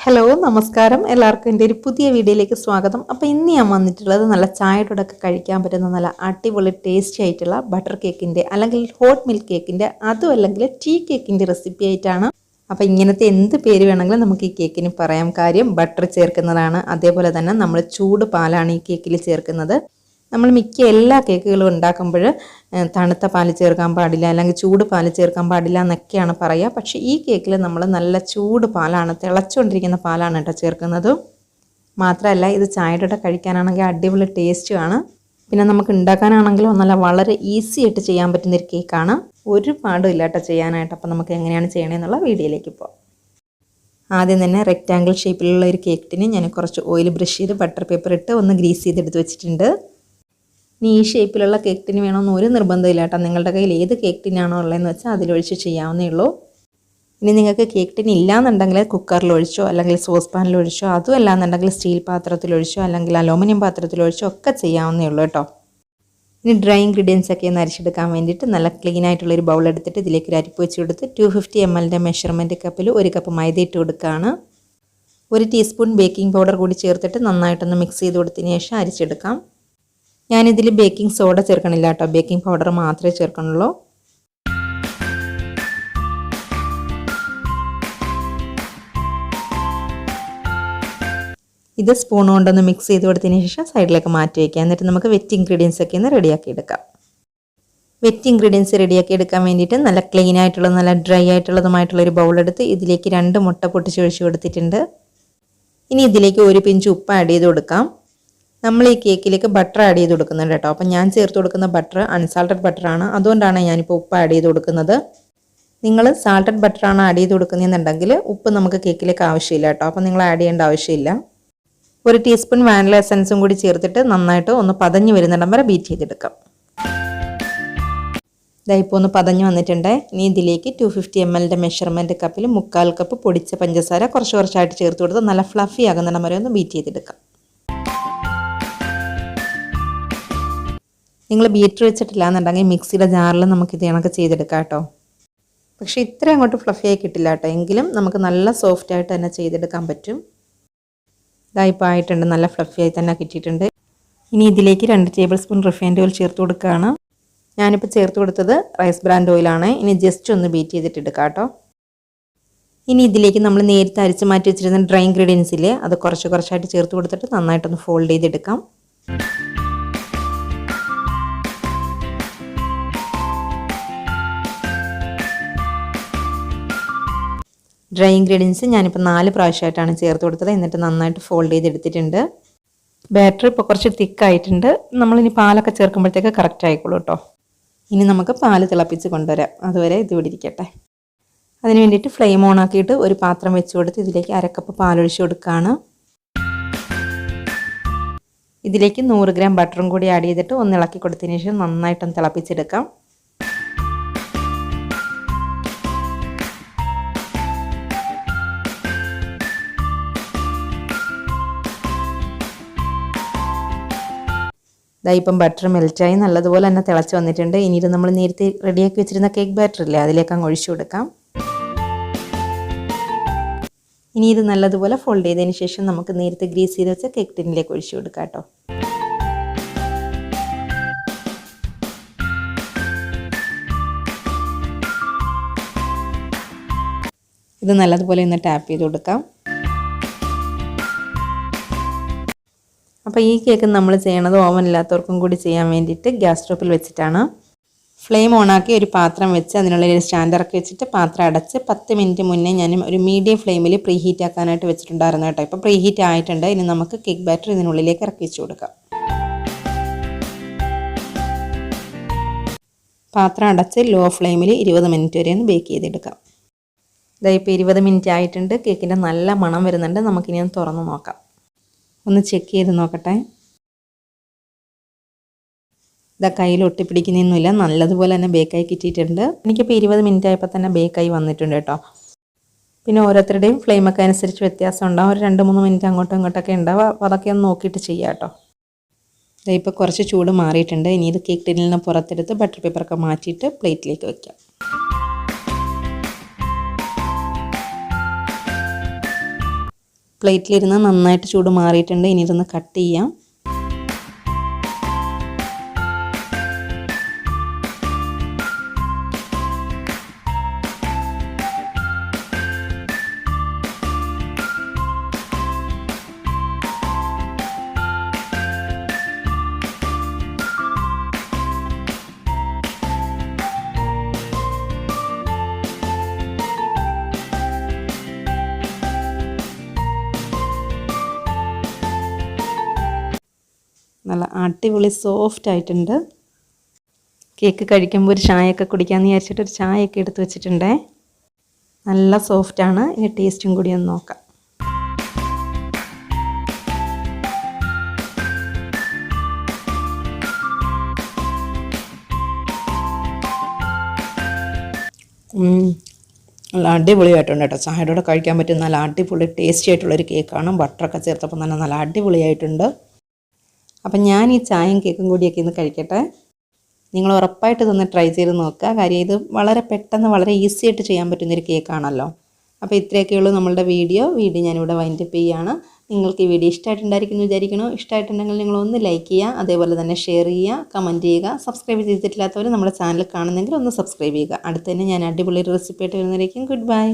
Hello നമസ്കാരം എല്ലാവർക്കും എൻ്റെ ഒരു പുതിയ വീഡിയോയിലേക്ക് സ്വാഗതം. അപ്പോൾ ഇന്ന് ഞാൻ വന്നിട്ടുള്ളത് നല്ല ചായയുടെ ഒക്കെ കഴിക്കാൻ പറ്റുന്ന നല്ല അടിപൊളി ടേസ്റ്റി ആയിട്ടുള്ള ബട്ടർ കേക്കിൻ്റെ അല്ലെങ്കിൽ ഹോട്ട് മിൽക്ക് കേക്കിൻ്റെ അതും അല്ലെങ്കിൽ ടീ കേക്കിൻ്റെ റെസിപ്പി ആയിട്ടാണ്. അപ്പോൾ ഇങ്ങനത്തെ എന്ത് പേര് വേണമെങ്കിലും നമുക്ക് ഈ കേക്കിന് പറയാം. കാര്യം ബട്ടർ ചേർക്കുന്നതാണ്, അതേപോലെ തന്നെ നമ്മൾ ചൂട് പാലാണ് ഈ കേക്കിൽ ചേർക്കുന്നത്. നമ്മൾ മിക്ക എല്ലാ കേക്കുകളും ഉണ്ടാക്കുമ്പോൾ തണുത്ത പാൽ ചേർക്കാൻ പാടില്ല അല്ലെങ്കിൽ ചൂട് പാൽ ചേർക്കാൻ പാടില്ല എന്നൊക്കെയാണ് പറയുക. പക്ഷേ ഈ കേക്കിൽ നമ്മൾ നല്ല ചൂട് പാലാണ്, തിളച്ചുകൊണ്ടിരിക്കുന്ന പാലാണ് കേട്ടോ ചേർക്കുന്നത്. മാത്രമല്ല ഇത് ചായയുടെ കഴിക്കാനാണെങ്കിൽ അടിപൊളി ടേസ്റ്റുമാണ്. പിന്നെ നമുക്ക് ഉണ്ടാക്കാനാണെങ്കിലും നല്ല വളരെ ഈസി ആയിട്ട് ചെയ്യാൻ പറ്റുന്നൊരു കേക്കാണ്. ഒരു പാടും ഇല്ല കേട്ടോ ചെയ്യാനായിട്ട്. അപ്പോൾ നമുക്ക് എങ്ങനെയാണ് ചെയ്യണമെന്നുള്ള വീഡിയോയിലേക്ക് പോകാം. ആദ്യം തന്നെ റെക്റ്റാങ്കിൾ ഷേപ്പിലുള്ള ഒരു കേക്കിന് ഞാൻ കുറച്ച് ഓയിൽ ബ്രഷ് ചെയ്ത് ബട്ടർ പേപ്പർ ഇട്ട് ഒന്ന് ഗ്രീസ് ചെയ്തെടുത്ത് വെച്ചിട്ടുണ്ട്. ഇനി ഈ ഷേപ്പിലുള്ള കേക്ക് ടിൻ വേണമെന്ന് ഒരു നിർബന്ധമില്ല കേട്ടോ. നിങ്ങളുടെ കയ്യിൽ ഏത് കേക്ക് ടിനാണോ ഉള്ളതെന്ന് വെച്ചാൽ അതിലൊഴിച്ച് ചെയ്യാവുന്നേ ഉള്ളൂ. ഇനി നിങ്ങൾക്ക് കേക്ക് ടിൻ ഇല്ലയെന്നുണ്ടെങ്കിൽ കുക്കറിലൊഴിച്ചോ അല്ലെങ്കിൽ സോസ് പാനിലൊഴിച്ചോ, അതും അല്ലാന്നുണ്ടെങ്കിൽ സ്റ്റീൽ പാത്രത്തിലൊഴിച്ചോ അല്ലെങ്കിൽ അലൂമിനിയം പാത്രത്തിലൊഴിച്ചോ ഒക്കെ ചെയ്യാവുന്നേ ഉള്ളൂ കേട്ടോ. ഇനി ഡ്രൈ ഇൻഗ്രീഡിയൻസ് ഒക്കെ ഒന്ന് അരിച്ചെടുക്കാൻ വേണ്ടിയിട്ട് നല്ല ക്ലീൻ ആയിട്ടുള്ളൊരു ബൗൾ എടുത്തിട്ട് ഇതിലേക്ക് ഒരു അരിപ്പ് വെച്ച് കൊടുത്ത് 250 ml മെഷർമെൻറ്റ് കപ്പിൽ 1 കപ്പ് മൈദ ഇട്ട് കൊടുക്കുകയാണ്. 1 ടീസ്പൂൺ ബേക്കിംഗ് പൗഡർ കൂടി ചേർത്തിട്ട് നന്നായിട്ടൊന്ന് മിക്സ് ചെയ്ത് കൊടുത്തതിന് ശേഷം അരിച്ചെടുക്കാം. ഞാനിതിൽ ബേക്കിംഗ് സോഡ ചേർക്കണില്ല കേട്ടോ, ബേക്കിംഗ് പൗഡർ മാത്രമേ ചേർക്കണുള്ളൂ. ഇത് സ്പൂൺ കൊണ്ടൊന്ന് മിക്സ് ചെയ്ത് കൊടുത്തതിന് ശേഷം സൈഡിലേക്ക് മാറ്റി വയ്ക്കുക. എന്നിട്ട് നമുക്ക് വെറ്റ് ഇൻഗ്രീഡിയൻസ് ഒക്കെ ഒന്ന് റെഡിയാക്കി എടുക്കാം. വെറ്റ് ഇൻഗ്രീഡിയൻസ് റെഡിയാക്കി എടുക്കാൻ വേണ്ടിയിട്ട് നല്ല ക്ലീൻ ആയിട്ടുള്ള നല്ല ഡ്രൈ ആയിട്ടുള്ളതുമായിട്ടുള്ളൊരു ബൗളെടുത്ത് ഇതിലേക്ക് 2 മുട്ട പൊട്ടിച്ചൊഴിച്ച് കൊടുത്തിട്ടുണ്ട്. ഇനി ഇതിലേക്ക് 1 പിഞ്ച് ഉപ്പ് ആഡ് ചെയ്ത് കൊടുക്കാം. നമ്മൾ ഈ കേക്കിലേക്ക് ബട്ടർ ആഡ് ചെയ്ത് കൊടുക്കുന്നുണ്ട് കേട്ടോ. അപ്പം ഞാൻ ചേർത്ത് കൊടുക്കുന്ന ബട്ടർ അൺസാൾട്ടഡ് ബട്ടറാണ്, അതുകൊണ്ടാണ് ഞാനിപ്പോൾ ഉപ്പ് ആഡ് ചെയ്ത് കൊടുക്കുന്നത്. നിങ്ങൾ സാൾട്ടഡ് ബട്ടറാണ് ആഡ് ചെയ്ത് കൊടുക്കുന്നതെന്നുണ്ടെങ്കിൽ ഉപ്പ് നമുക്ക് കേക്കിലേക്ക് ആവശ്യമില്ല കേട്ടോ. അപ്പം നിങ്ങൾ ആഡ് ചെയ്യേണ്ട ആവശ്യമില്ല. 1 ടീസ്പൂൺ വാനില എസൻസും കൂടി ചേർത്തിട്ട് നന്നായിട്ട് ഒന്ന് പതഞ്ഞ് വരുന്നിടം വരെ ബീറ്റ് ചെയ്തെടുക്കാം. ഇതായിപ്പോൾ ഒന്ന് പതഞ്ഞ് വന്നിട്ടുണ്ട്. ഇനി ഇതിലേക്ക് 250 ml മെഷർമെൻറ്റ് കപ്പിൽ 3/4 കപ്പ് പൊടിച്ച പഞ്ചസാര കുറച്ചായിട്ട് ചേർത്ത് കൊടുത്ത് നല്ല ഫ്ലഫി ആകുന്നിടം വരെ ഒന്ന് ബീറ്റ് ചെയ്തെടുക്കാം. നിങ്ങൾ ബീറ്റർ വെച്ചിട്ടില്ല എന്നുണ്ടെങ്കിൽ മിക്സിയുടെ ജാറിൽ നമുക്ക് ഇത് കണക്ക് ചെയ്തെടുക്കാം കേട്ടോ. പക്ഷേ ഇത്ര അങ്ങോട്ട് ഫ്ലഫി ആയി കിട്ടില്ല കേട്ടോ, എങ്കിലും നമുക്ക് നല്ല സോഫ്റ്റ് ആയിട്ട് തന്നെ ചെയ്തെടുക്കാൻ പറ്റും. ഇതായിപ്പോൾ ആയിട്ടുണ്ട്, നല്ല ഫ്ലഫി ആയി തന്നെ കിട്ടിയിട്ടുണ്ട്. ഇനി ഇതിലേക്ക് 2 ടേബിൾ സ്പൂൺ റിഫൈൻഡ് ഓയിൽ ചേർത്ത് കൊടുക്കുകയാണ്. ഞാനിപ്പോൾ ചേർത്ത് കൊടുത്തത് റൈസ് ബ്രാൻഡ് ഓയിലാണ്. ഇനി ജസ്റ്റ് ഒന്ന് ബീറ്റ് ചെയ്തിട്ട് എടുക്കാം കേട്ടോ. ഇനി ഇതിലേക്ക് നമ്മൾ നേരത്തെ അരിച്ച് മാറ്റി വെച്ചിരുന്ന ഡ്രൈ ഇൻഗ്രീഡിയൻസ് ഇല്ലേ, അത് കുറച്ചായിട്ട് ചേർത്ത് കൊടുത്തിട്ട് നന്നായിട്ടൊന്ന് ഫോൾഡ് ചെയ്തെടുക്കാം. ഡ്രൈ ഇൻഗ്രീഡിയൻസ് ഞാനിപ്പോൾ 4 പ്രാവശ്യമായിട്ടാണ് ചേർത്ത് കൊടുത്തത്. എന്നിട്ട് നന്നായിട്ട് ഫോൾഡ് ചെയ്തെടുത്തിട്ടുണ്ട്. ബാറ്റർ ഇപ്പോൾ കുറച്ച് തിക്കായിട്ടുണ്ട്. നമ്മളിനി പാലൊക്കെ ചേർക്കുമ്പോഴത്തേക്ക് കറക്റ്റ് ആയിക്കോളൂ കേട്ടോ. ഇനി നമുക്ക് പാല് തിളപ്പിച്ച് കൊണ്ടുവരാം, അതുവരെ ഇത് ഇവിടെ ഇരിക്കട്ടെ. അതിന് വേണ്ടിയിട്ട് ഫ്ലെയിം ഓൺ ആക്കിയിട്ട് ഒരു പാത്രം വെച്ച് കൊടുത്ത് ഇതിലേക്ക് 1/2 കപ്പ് പാലൊഴിച്ച് കൊടുക്കുകയാണ്. ഇതിലേക്ക് 100 ഗ്രാം ബട്ടറും കൂടി ആഡ് ചെയ്തിട്ട് ഒന്ന് ഇളക്കി കൊടുത്തതിന് ശേഷം നന്നായിട്ടൊന്ന് തിളപ്പിച്ചെടുക്കാം. ഇപ്പം ബട്ടർ മെൽറ്റായി നല്ലതുപോലെ തന്നെ തിളച്ച് വന്നിട്ടുണ്ട്. ഇനി ഇത് നമ്മൾ നേരത്തെ റെഡിയാക്കി വെച്ചിരുന്ന കേക്ക് ബാറ്റർ ഇല്ലേ, അതിലേക്ക് അങ്ങ് ഒഴിച്ചു കൊടുക്കാം. ഇനി ഇത് നല്ലതുപോലെ ഫോൾഡ് ചെയ്തതിന് ശേഷം നമുക്ക് നേരത്തെ ഗ്രീസ് ചെയ്ത് വെച്ച കേക്ക് ടിന്നിലേക്ക് ഒഴിച്ചു കൊടുക്കാം കേട്ടോ. ഇത് നല്ലതുപോലെ ഒന്ന് ടാപ്പ് ചെയ്ത് കൊടുക്കാം. അപ്പോൾ ഈ കേക്ക് നമ്മൾ ചെയ്യണത് ഓവൻ ഇല്ലാത്തവർക്കും കൂടി ചെയ്യാൻ വേണ്ടിയിട്ട് ഗ്യാസ് സ്റ്റോപ്പിൽ വെച്ചിട്ടാണ്. ഫ്ലെയിം ഓണാക്കി ഒരു പാത്രം വെച്ച് അതിനുള്ളിൽ ഒരു സ്റ്റാൻഡറൊക്കെ വെച്ചിട്ട് പാത്രം അടച്ച് 10 മിനിറ്റ് മുന്നേ ഞാൻ ഒരു മീഡിയം ഫ്ലെയിമിൽ പ്രീ ഹീറ്റ് ആക്കാനായിട്ട് വെച്ചിട്ടുണ്ടായിരുന്നു കേട്ടോ. ഇപ്പോൾ പ്രീ ഹീറ്റ് ആയിട്ടുണ്ട്. ഇനി നമുക്ക് കേക്ക് ബാറ്റർ ഇതിനുള്ളിലേക്ക് ഇറക്കി വെച്ച് കൊടുക്കാം. പാത്രം അടച്ച് ലോ ഫ്ലെയിമിൽ 20 മിനിറ്റ് വരെ ഒന്ന് ബേക്ക് ചെയ്തെടുക്കാം. ഇതായിപ്പോൾ 20 മിനിറ്റ് ആയിട്ടുണ്ട്. കേക്കിൻ്റെ നല്ല മണം വരുന്നുണ്ട്. നമുക്കിനി ഒന്ന് തുറന്ന് നോക്കാം, ഒന്ന് ചെക്ക് ചെയ്ത് നോക്കട്ടെ. ഇതാ കയ്യിൽ ഒട്ടിപ്പിടിക്കുന്നൊന്നുമില്ല, നല്ലതുപോലെ തന്നെ ബേക്കായി കിട്ടിയിട്ടുണ്ട്. എനിക്കിപ്പോൾ 20 മിനിറ്റ് ആയപ്പോൾ തന്നെ ബേക്കായി വന്നിട്ടുണ്ട് കേട്ടോ. പിന്നെ ഓരോരുത്തരുടെയും ഫ്ലെയിമൊക്കെ അനുസരിച്ച് വ്യത്യാസം ഉണ്ടാവും. ഒരു 2-3 മിനിറ്റ് അങ്ങോട്ടും ഇങ്ങോട്ടൊക്കെ ഉണ്ടാവും. അപ്പോൾ അതൊക്കെ ഒന്ന് നോക്കിയിട്ട് ചെയ്യാം കേട്ടോ. ഇപ്പോൾ കുറച്ച് ചൂട് മാറിയിട്ടുണ്ട്. ഇനി ഇത് കേക്ക് ടിന്നിൽ നിന്ന് പുറത്തെടുത്ത് ബട്ടർ പേപ്പറൊക്കെ മാറ്റിയിട്ട് പ്ലേറ്റിലേക്ക് വയ്ക്കാം. പ്ലേറ്റിലിരുന്ന് നന്നായിട്ട് ചൂട് മാറിയിട്ടുണ്ട്. ഇനി ഇതൊന്ന് കട്ട് ചെയ്യാം. നല്ല അടിപൊളി സോഫ്റ്റ് ആയിട്ടുണ്ട്. കേക്ക് കഴിക്കുമ്പോൾ ഒരു ചായയൊക്കെ കുടിക്കാമെന്ന് വിചാരിച്ചിട്ട് ഒരു ചായയൊക്കെ എടുത്ത് വെച്ചിട്ടുണ്ടേ. നല്ല സോഫ്റ്റാണ്. ഇനി ടേസ്റ്റും കൂടി ഒന്ന് നോക്കാം. നല്ല അടിപൊളിയായിട്ടുണ്ട് കേട്ടോ. ചായയുടെ കൂടെ കഴിക്കാൻ പറ്റുന്ന നല്ല അടിപൊളി ടേസ്റ്റി ആയിട്ടുള്ളൊരു കേക്കാണ്. ബട്ടറൊക്കെ ചേർത്തപ്പോൾ തന്നെ നല്ല അടിപൊളിയായിട്ടുണ്ട്. അപ്പം ഞാൻ ഈ ചായയും കേക്കും കൂടിയൊക്കെ ഇന്ന് കഴിക്കട്ടെ. നിങ്ങൾ ഉറപ്പായിട്ട് ഇതൊന്ന് ട്രൈ ചെയ്ത് നോക്കുക. കാര്യം ഇത് വളരെ പെട്ടെന്ന് വളരെ ഈസി ആയിട്ട് ചെയ്യാൻ പറ്റുന്നൊരു കേക്കാണല്ലോ. അപ്പോൾ ഇത്രയൊക്കെയുള്ളൂ നമ്മളുടെ വീഡിയോ ഞാനിവിടെ വൈൻഡപ്പ് ചെയ്യുകയാണ്. നിങ്ങൾക്ക് ഈ വീഡിയോ ഇഷ്ടമായിട്ടുണ്ടായിരിക്കുന്നു വിചാരിക്കണോ? ഇഷ്ടമായിട്ടുണ്ടെങ്കിൽ നിങ്ങളൊന്ന് ലൈക്ക് ചെയ്യുക, അതേപോലെ തന്നെ ഷെയർ ചെയ്യുക, കമൻറ്റ് ചെയ്യുക. സബ്സ്ക്രൈബ് ചെയ്തിട്ടില്ലാത്തവർ നമ്മുടെ ചാനൽ കാണുന്നെങ്കിൽ ഒന്ന് സബ്സ്ക്രൈബ് ചെയ്യുക. അടുത്ത് തന്നെ ഞാൻ അടിപൊളി റെസിപ്പി ആയിട്ട് വരുന്നതായിരിക്കും. Good bye.